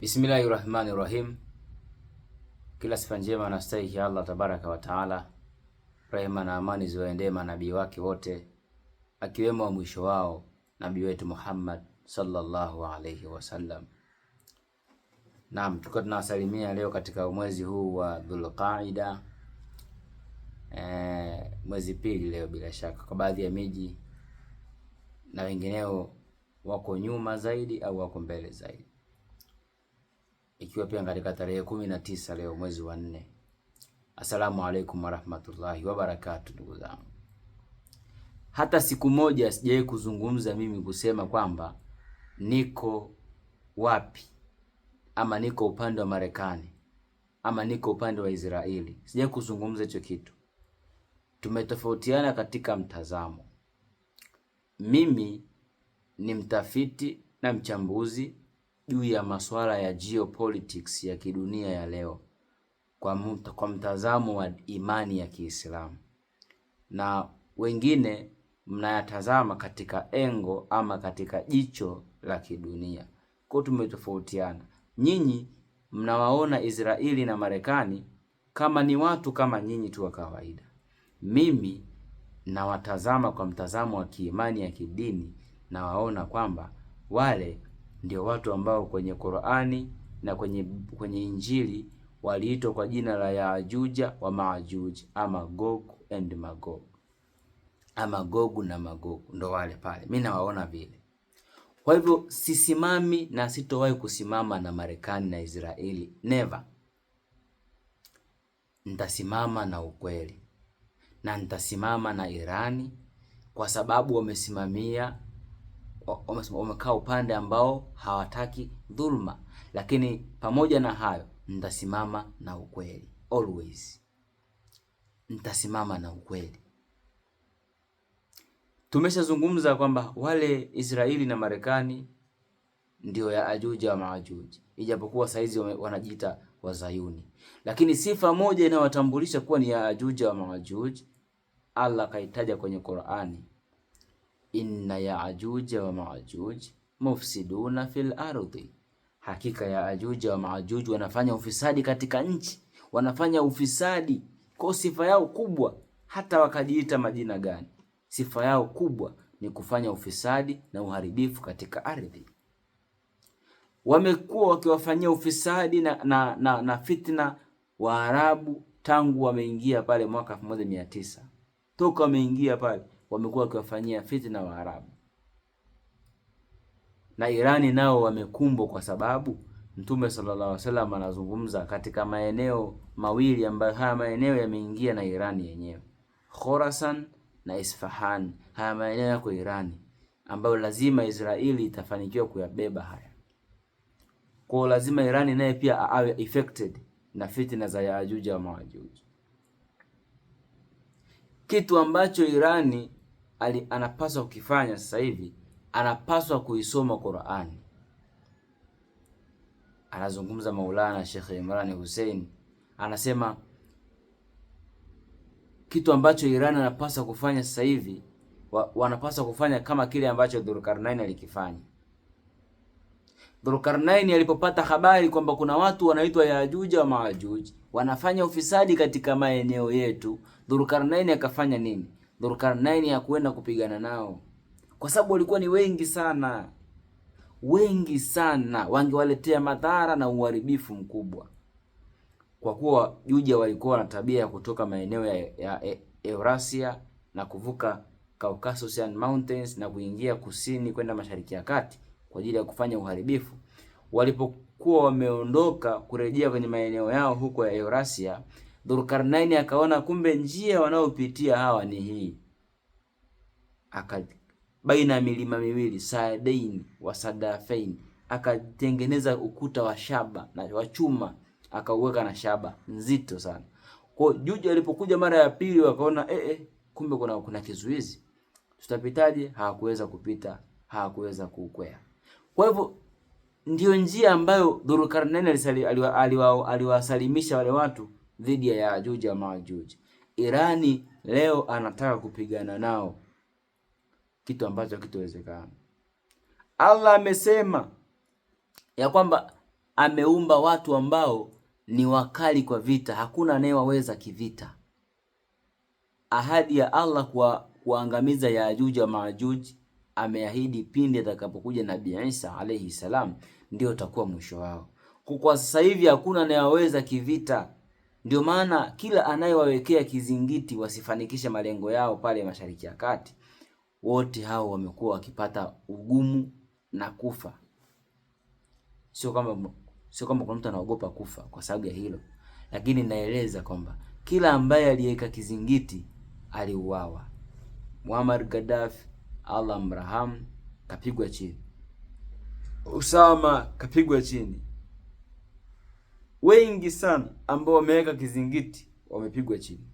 Bismillahirrahmanirrahim. Kila sifa njema anastahili Allah tabaraka wa taala, rehema na amani ziwaendee manabii wake wote, akiwemo wa mwisho wao nabii wetu Muhammad sallallahu alayhi wasallam. Naam, tuko tunawasalimia leo katika mwezi huu wa Dhulqaida, mwezi pili leo bila shaka. Kwa baadhi ya miji na wengineo wako nyuma zaidi au wako mbele zaidi, ikiwa pia katika tarehe 19 leo mwezi wa 4. Assalamu alaikum warahmatullahi wabarakatuh. Ndugu zangu, hata siku moja sijawahi kuzungumza mimi kusema kwamba niko wapi ama niko upande wa Marekani ama niko upande wa Israeli. Sijawahi kuzungumza hicho kitu. Tumetofautiana katika mtazamo. Mimi ni mtafiti na mchambuzi juu ya masuala ya geopolitics ya kidunia ya leo kwa mtazamo wa imani ya Kiislamu, na wengine mnayatazama katika engo ama katika jicho la kidunia. Kwa tumetofautiana. Nyinyi mnawaona Israeli na Marekani kama ni watu kama nyinyi tu wa kawaida. Mimi nawatazama kwa mtazamo wa kiimani ya kidini, na waona kwamba wale ndio watu ambao kwenye Qur'ani na kwenye Injili waliitwa kwa jina la Yaajuja wa Maajuj, ama Gog and Magog, ama Gogu na Magogu, ndo wale pale. Mimi nawaona vile. Kwa hivyo sisimami na sitowahi kusimama na Marekani na Israeli, never. Nitasimama na ukweli, na nitasimama na Irani kwa sababu wamekaa upande ambao hawataki dhulma. Lakini pamoja na hayo nitasimama na ukweli always. Nitasimama na ukweli. Tumeshazungumza kwamba wale Israeli na Marekani ndio Yaajuj wa Maajuj, ijapokuwa saizi wanajiita Wazayuni, lakini sifa moja inawatambulisha kuwa ni Yaajuj wa Maajuj. Allah kaitaja kwenye Qur'ani, inna Yaajuj wa Maajuj mufsiduna fil ardi, hakika Yaajuj wa Maajuj wanafanya ufisadi katika nchi, wanafanya ufisadi. Kwa sifa yao kubwa, hata wakajiita majina gani, sifa yao kubwa ni kufanya ufisadi na uharibifu katika ardhi. Wamekuwa wakiwafanyia ufisadi na fitna Waarabu tangu wameingia pale mwaka 1900. Toka wameingia pale wamekuwa wakiwafanyia fitna Waarabu. Na Irani nao wamekumbwa, kwa sababu Mtume sallallahu alaihi wasallam anazungumza katika maeneo mawili ambayo haya maeneo yameingia na Irani yenyewe, Khorasan na Isfahan. Haya maeneo yako Irani, ambayo lazima Israeli itafanikiwa kuyabeba haya. Kwa lazima Irani naye pia awe affected na fitna za Yaajuj wa Maajuj. Kitu ambacho Irani anapaswa kukifanya sasa hivi, anapaswa kuisoma Qur'ani. Anazungumza Maulana Sheikh Imran Hussein, anasema kitu ambacho Irani anapaswa kufanya sasa hivi, wanapaswa kufanya kama kile ambacho Dhulqarnain alikifanya. Dhulqarnain alipopata habari kwamba kuna watu wanaitwa Yaajuj wa Maajuj wanafanya ufisadi katika maeneo yetu, Dhulqarnain akafanya nini? Dhulqarnain hakuenda kupigana nao, kwa sababu walikuwa ni wengi sana, wangewaletea madhara na uharibifu mkubwa. Kwa kuwa Juja walikuwa na tabia ya kutoka maeneo ya Eurasia na kuvuka Caucasian Mountains na kuingia kusini kwenda Mashariki ya Kati kwa ajili ya kufanya uharibifu. Walipokuwa wameondoka kurejea kwenye maeneo yao huko ya Eurasia, Dhulqarnain akaona kumbe njia wanaopitia hawa ni hii. Baina ya milima miwili, Sadain wa Sadafain, akatengeneza ukuta wa shaba na wa chuma, akauweka na shaba nzito sana. Kwa Juja alipokuja mara ya pili wakaona kumbe kuna kizuizi, tutapitaje? Hawakuweza kupita, hawakuweza kuukwea. Kwa hivyo ndio njia ambayo Dhulqarnain aliwasalimisha wale watu dhidi ya Yaajuj wa Maajuj. Irani leo anataka kupigana nao, kitu ambacho kitowezekana. Allah amesema ya kwamba ameumba watu ambao ni wakali kwa vita, hakuna anayewaweza kivita. Ahadi ya Allah kuangamiza Yajuj wa Majuj, ameahidi pindi atakapokuja Nabii Isa alayhi salam ndio utakuwa mwisho wao. Kwa sasa hivi hakuna anayeweza kivita. Ndio maana kila anayewawekea kizingiti wasifanikishe malengo yao pale Mashariki ya Kati, wote hao wamekuwa wakipata ugumu na kufa. Sio kama kuna mtu anaogopa kufa kwa sababu ya hilo, lakini naeleza kwamba kila ambaye aliweka kizingiti aliuawa. Muammar Gaddafi, Allah mrahamu, kapigwa chini. Osama kapigwa chini. Wengi sana ambao wameweka kizingiti wamepigwa chini.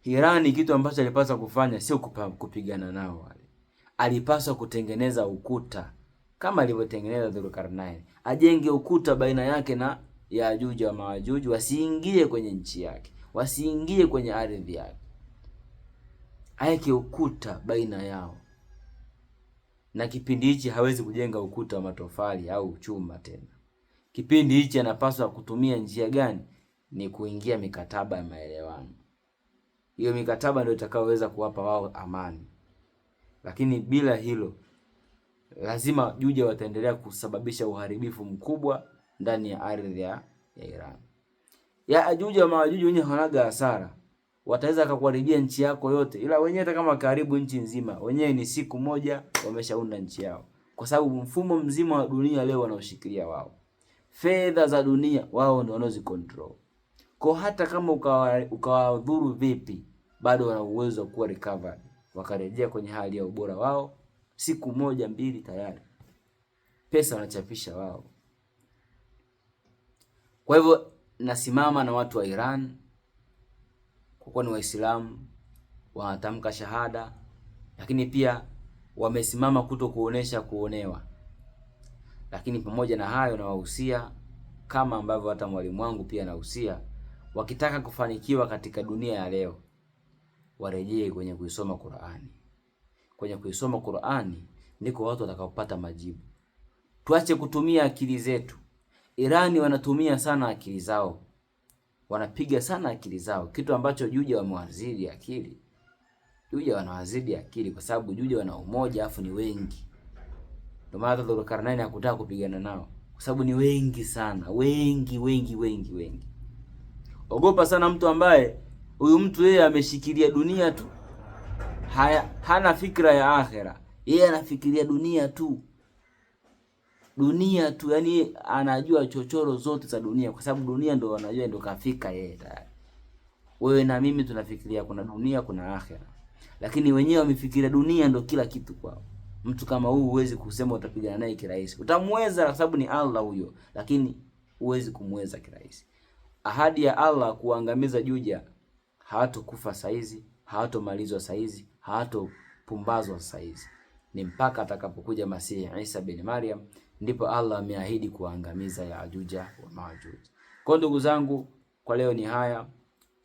Irani kitu ambacho alipaswa kufanya sio kupigana nao wale. Alipaswa kutengeneza ukuta kama alivyotengeneza Dhulkarnain. Ajenge ukuta baina yake na Yajuj wa Majuj, wasiingie kwenye nchi yake, wasiingie kwenye ardhi yake. Aeke ukuta baina yao. Na kipindi hichi hawezi kujenga ukuta wa matofali au chuma tena. Kipindi hichi anapaswa kutumia njia gani? Ni kuingia mikataba ya maelewano. Hiyo mikataba ndio itakayoweza kuwapa wao amani. Lakini bila hilo lazima Juja wataendelea kusababisha uharibifu mkubwa ndani ya ardhi ya Iran. Yajuj wa Majuj wenyewe hawanaga hasara. Wataweza kukuharibia nchi yako yote, ila wenyewe hata kama karibu nchi nzima, wenyewe ni siku moja wameshaunda nchi yao. Kwa sababu mfumo mzima wa dunia leo wanaoshikilia wao. Fedha za dunia wao ndio wanaozicontrol. Kwa hata kama ukawadhuru vipi, bado wana uwezo wa kuwa recovered, wakarejea kwenye hali ya ubora wao siku moja mbili tayari. Pesa wanachapisha wao. Kwa hivyo nasimama na watu wa Iran, kwa kuwa ni Waislamu, wanatamka shahada, lakini pia wamesimama kuto kuonesha kuonewa. Lakini pamoja na hayo na wahusia, kama ambavyo hata mwalimu wangu pia anahusia, wakitaka kufanikiwa katika dunia ya leo, warejee kwenye kuisoma Qur'ani. Kwenye kuisoma Qur'ani ndiko watu watakaopata majibu. Tuache kutumia akili zetu. Irani wanatumia sana akili zao. Wanapiga sana akili zao, kitu ambacho Juja wamewazidi akili. Juja wanawazidi akili kwa sababu Juja wana umoja afu ni wengi. Ndio maana Dhulkarnain hakutaka kupigana nao kwa sababu ni wengi sana, wengi. Ogopa sana mtu ambaye huyu mtu yeye ameshikilia dunia tu. Hana fikra ya akhera. Yeye anafikiria dunia tu. Yani anajua chochoro zote za dunia kwa sababu dunia ndo anajua, ndo kafika yeye tayari. Wewe na mimi tunafikiria kuna dunia, kuna akhera. Lakini wenyewe wamefikiria dunia ndo kila kitu kwao. Mtu kama huyu huwezi kusema utapigana naye kirahisi. Utamweza kwa sababu ni Allah huyo, lakini huwezi kumweza kirahisi. Ahadi ya Allah kuangamiza Juja, hawatokufa saizi, hawatomalizwa saizi, hawatopumbazwa saizi. Ni mpaka atakapokuja Masihi Isa bin Maryam ndipo Allah ameahidi kuangamiza Yajuja wa Majuj. Kwa ndugu zangu, kwa leo ni haya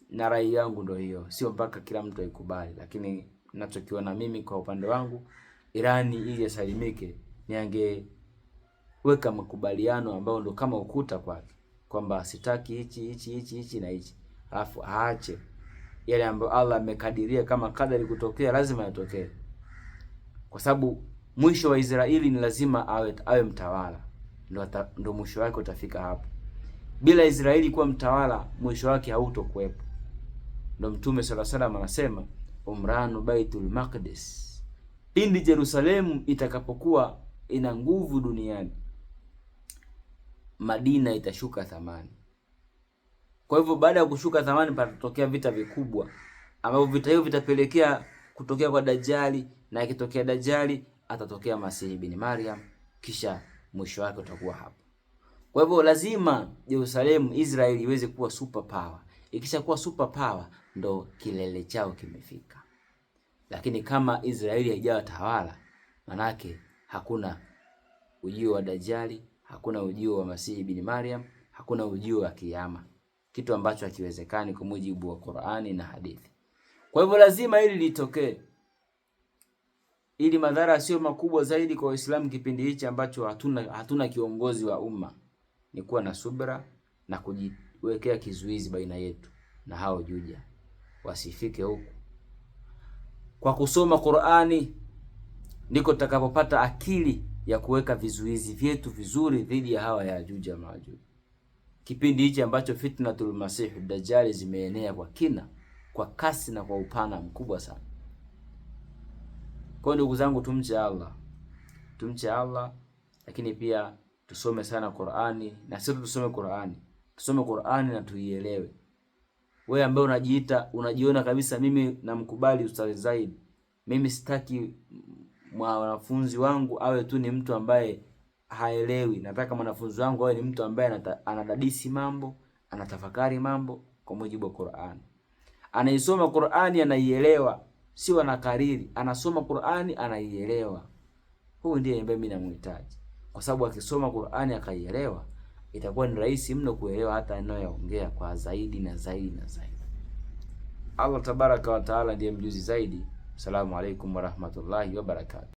na rai yangu ndio hiyo. Sio mpaka kila mtu aikubali, lakini ninachokiona mimi kwa upande wangu, Irani ili yasalimike, niangeweka makubaliano ambayo ndo kama ukuta kwake, kwamba sitaki hichi na hichi. Alafu aache yale ambayo Allah amekadiria kama kadari kutokea lazima yatokee. Kwa sababu mwisho wa Israeli ni lazima awe mtawala. Ndo mwisho wake utafika hapo. Bila Israeli kuwa mtawala, mwisho wake hautokuwepo. Ndo Mtume sallallahu alaihi wasallam anasema umranu Baitul Maqdis, pindi Jerusalemu itakapokuwa ina nguvu duniani, Madina itashuka thamani. Kwa hivyo baada ya kushuka thamani patatokea vita vikubwa, ambavyo vita hivyo vitapelekea kutokea kwa Dajjali, na ikitokea Dajjali atatokea Masihi bin Maryam, kisha mwisho wake utakuwa hapo. Kwa hivyo lazima Jerusalemu, Israeli iweze kuwa super power. Ikisha kuwa super power ndo kilele chao kimefika. Lakini kama Israeli haijawa tawala, manake hakuna ujio wa Dajjali, hakuna ujio wa Masihi bin Maryam, hakuna ujio wa kiyama, kitu ambacho hakiwezekani kwa mujibu wa Qur'ani na hadithi. Kwa hivyo lazima hili litokee. ili madhara sio makubwa zaidi kwa Waislamu kipindi hichi ambacho hatuna kiongozi wa umma, ni kuwa na subra na kujiwekea kizuizi baina yetu na hao Juja wasifike huku. Kwa kusoma Qur'ani ndiko tutakapopata akili ya kuweka vizuizi vyetu vizuri dhidi ya hawa Yajuj na Majuj, kipindi hichi ambacho fitnatul Masih Dajjal zimeenea kwa kina, kwa kasi na kwa upana mkubwa sana. Kwa ndugu zangu, tumche Allah, lakini pia tusome sana Qur'ani, na sio tusome Qur'ani na tuielewe. Wewe ambaye unajiona kabisa mimi namkubali Ustadh Zaid, mimi sitaki mwanafunzi wangu awe tu ni mtu ambaye haelewi, nataka mwanafunzi wangu awe ni mtu ambaye anadadisi mambo, anatafakari mambo kwa mujibu wa Qur'ani. Anaisoma Qur'ani anaielewa, sio anakariri, anasoma Qur'ani anaielewa. Huyu ndiye ambaye mimi namhitaji, kwa sababu akisoma Qur'ani akaielewa, itakuwa ni rahisi mno kuelewa hata anayoongea kwa zaidi na zaidi na zaidi. Allah tabaraka wa taala ndiye mjuzi zaidi. Assalamu alaikum warahmatullahi wabarakatuh.